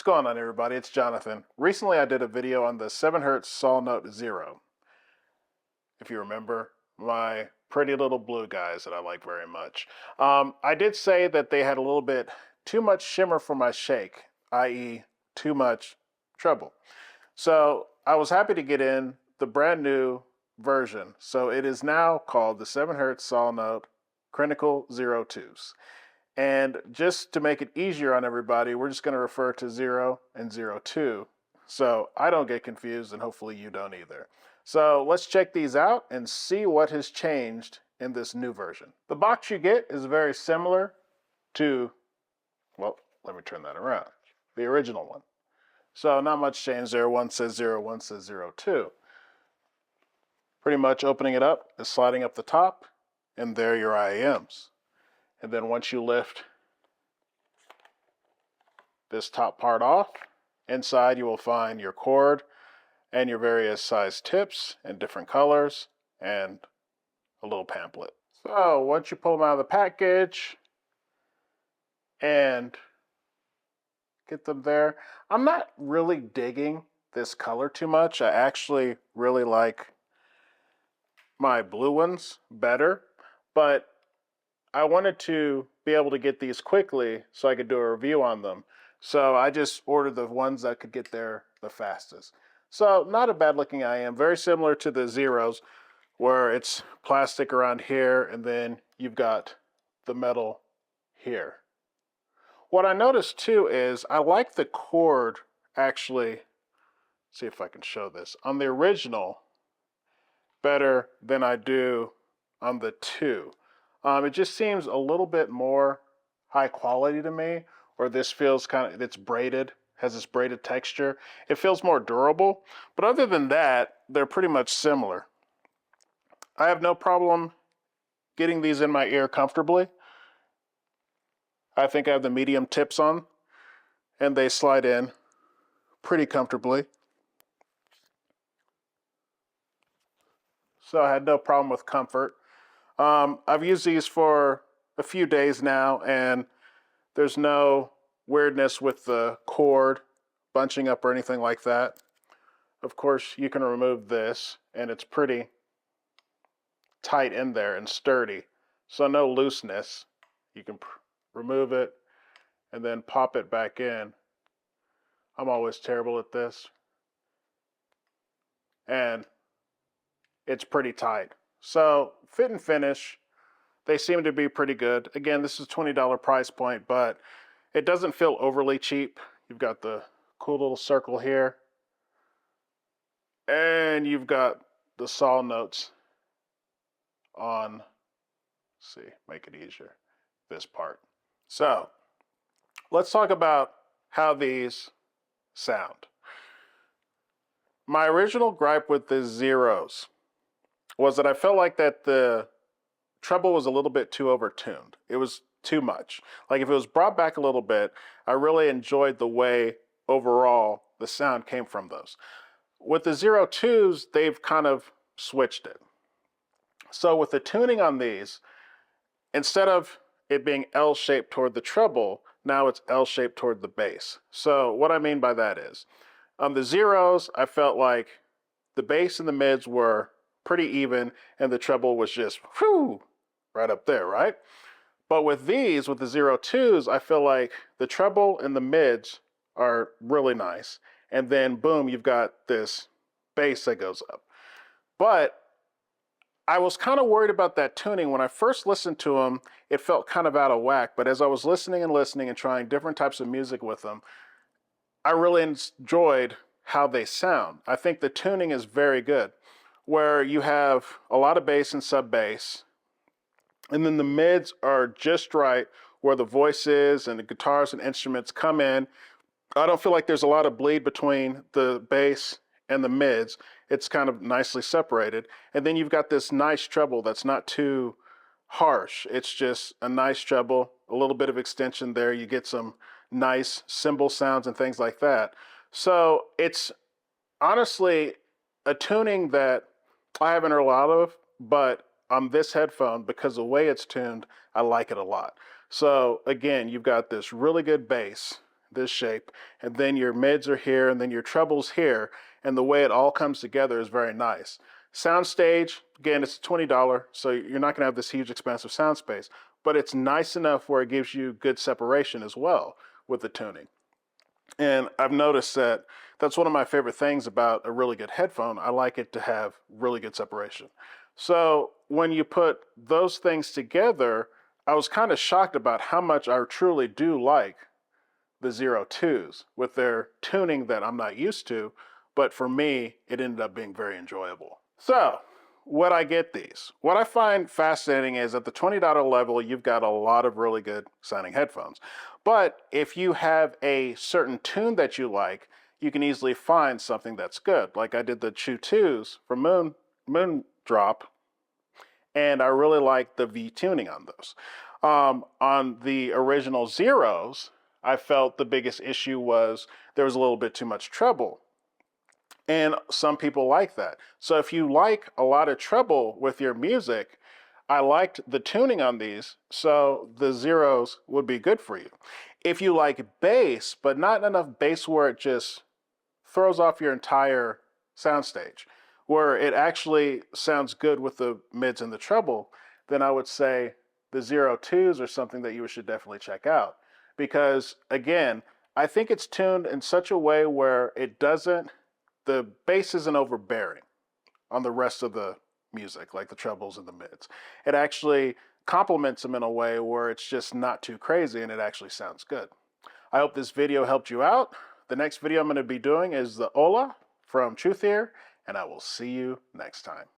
going on, everybody? It's Jonathan. Recently I did a video on the 7 Hertz Salnote Zero. If you remember, my pretty little blue guys that I like very much. I did say that they had a little bit too much shimmer for my shake, i.e. too much treble. So I was happy to get in the brand new version. So it is now called the 7 Hertz Salnote Crinacle 02s. And just to make it easier on everybody, we're just going to refer to 0 and 02. So I don't get confused, and hopefully you don't either. So let's check these out and see what has changed in this new version. The box you get is very similar to, well, let me turn that around, the original one. So not much change there. One says 0, one says 02. Pretty much opening it up is sliding up the top, and there are your IAMs. And then once you lift this top part off, inside you will find your cord and your various size tips in different colors and a little pamphlet. So once you pull them out of the package and get them there, I'm not really digging this color too much. I actually really like my blue ones better, but I wanted to be able to get these quickly so I could do a review on them. So I just ordered the ones that could get there the fastest. So not a bad looking IM, very similar to the Zeros where it's plastic around here and then you've got the metal here. What I noticed too is I like the cord actually, see if I can show this, on the original better than I do on the 2. It just seems a little bit more high quality to me, or this feels kind of, it's braided, has this braided texture. It feels more durable, but other than that, they're pretty much similar. I have no problem getting these in my ear comfortably. I think I have the medium tips on, and they slide in pretty comfortably. So I had no problem with comfort. I've used these for a few days now, and there's no weirdness with the cord bunching up or anything like that. Of course, you can remove this, and it's pretty tight in there and sturdy, so no looseness. You can remove it and then pop it back in. I'm always terrible at this. And it's pretty tight. So fit and finish, they seem to be pretty good. Again, this is a $20 price point, but it doesn't feel overly cheap. You've got the cool little circle here, and you've got the saw notes on, let's see, make it easier, this part. So let's talk about how these sound. My original gripe with the Zeros was that I felt like that the treble was a little bit too overtuned. It was too much. Like if it was brought back a little bit, I really enjoyed the way overall the sound came from those. With the 02s, they've kind of switched it. So with the tuning on these, instead of it being L-shaped toward the treble, now it's L-shaped toward the bass. So what I mean by that is, on the Zeros, I felt like the bass and the mids were pretty even, and the treble was just whew, right up there, right? But with these, with the 02s, I feel like the treble and the mids are really nice. And then boom, you've got this bass that goes up. But I was kind of worried about that tuning. When I first listened to them, it felt kind of out of whack. But as I was listening and trying different types of music with them, I really enjoyed how they sound. I think the tuning is very good, where you have a lot of bass and sub bass, and then the mids are just right where the voices and the guitars and instruments come in. I don't feel like there's a lot of bleed between the bass and the mids. It's kind of nicely separated. And then you've got this nice treble that's not too harsh. It's just a nice treble, a little bit of extension there. You get some nice cymbal sounds and things like that. So it's honestly a tuning that I haven't heard a lot of, but on this headphone, because the way it's tuned, I like it a lot. So again, you've got this really good bass, this shape, and then your mids are here, and then your trebles here, and the way it all comes together is very nice. Soundstage, again, it's $20, so you're not going to have this huge expensive sound space, but it's nice enough where it gives you good separation as well with the tuning. And I've noticed that that's one of my favorite things about a really good headphone. I like it to have really good separation. So when you put those things together, I was kind of shocked about how much I truly do like the Zero 2s with their tuning that I'm not used to, but for me, it ended up being very enjoyable. So, would I get these? What I find fascinating is at the $20 level, you've got a lot of really good sounding headphones. But if you have a certain tune that you like, you can easily find something that's good. Like I did the Chew 2s from Moondrop, and I really like the V tuning on those. On the original Zeros, I felt the biggest issue was there was a little bit too much treble. And some people like that. So if you like a lot of treble with your music, I liked the tuning on these, so the Zeros would be good for you. If you like bass, but not enough bass where it just throws off your entire soundstage, where it actually sounds good with the mids and the treble, then I would say the Zero 2s are something that you should definitely check out. Because again, I think it's tuned in such a way where the bass isn't overbearing on the rest of the music, like the trebles and the mids. It actually complements them in a way where it's just not too crazy and it actually sounds good. I hope this video helped you out. The next video I'm going to be doing is the Ola from Truth Ear, and I will see you next time.